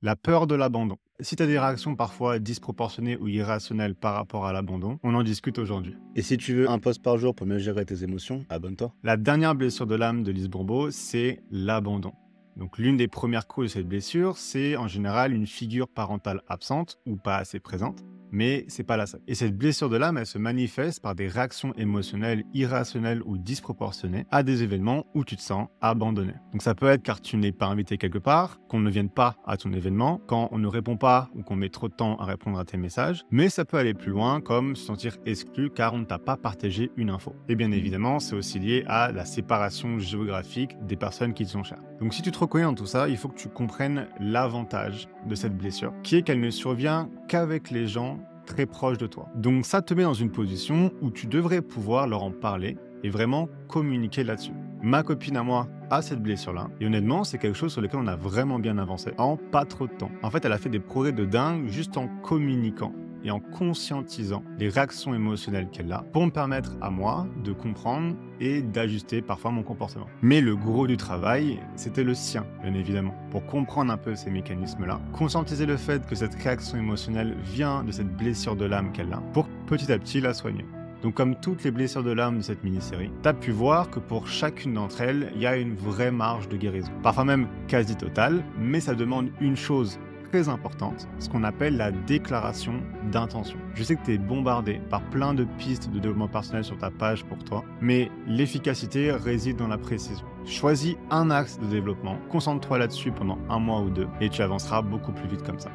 La peur de l'abandon. Si tu as des réactions parfois disproportionnées ou irrationnelles par rapport à l'abandon, on en discute aujourd'hui. Et si tu veux un post par jour pour mieux gérer tes émotions, abonne-toi. La dernière blessure de l'âme de Lise Bourbeau, c'est l'abandon. Donc l'une des premières causes de cette blessure, c'est en général une figure parentale absente ou pas assez présente, mais c'est pas la seule. Et cette blessure de l'âme, elle se manifeste par des réactions émotionnelles irrationnelles ou disproportionnées à des événements où tu te sens abandonné. Donc ça peut être car tu n'es pas invité quelque part, qu'on ne vienne pas à ton événement, quand on ne répond pas ou qu'on met trop de temps à répondre à tes messages, mais ça peut aller plus loin comme se sentir exclu car on ne t'a pas partagé une info. Et bien évidemment, c'est aussi lié à la séparation géographique des personnes qui te sont chères. Donc si tu te reconnais dans tout ça, il faut que tu comprennes l'avantage de cette blessure, qui est qu'elle ne survient qu'avec les gens très proches de toi. Donc ça te met dans une position où tu devrais pouvoir leur en parler et vraiment communiquer là-dessus. Ma copine à moi a cette blessure-là, et honnêtement, c'est quelque chose sur lequel on a vraiment bien avancé en pas trop de temps. En fait, elle a fait des progrès de dingue juste en communiquant et en conscientisant les réactions émotionnelles qu'elle a pour me permettre à moi de comprendre et d'ajuster parfois mon comportement. Mais le gros du travail, c'était le sien, bien évidemment, pour comprendre un peu ces mécanismes-là, conscientiser le fait que cette réaction émotionnelle vient de cette blessure de l'âme qu'elle a, pour petit à petit la soigner. Donc comme toutes les blessures de l'âme de cette mini-série, tu as pu voir que pour chacune d'entre elles, il y a une vraie marge de guérison. Parfois même quasi totale, mais ça demande une chose très importante, ce qu'on appelle la déclaration d'intention. Je sais que tu es bombardé par plein de pistes de développement personnel sur ta page pour toi, mais l'efficacité réside dans la précision. Choisis un axe de développement, concentre-toi là-dessus pendant un mois ou deux, et tu avanceras beaucoup plus vite comme ça.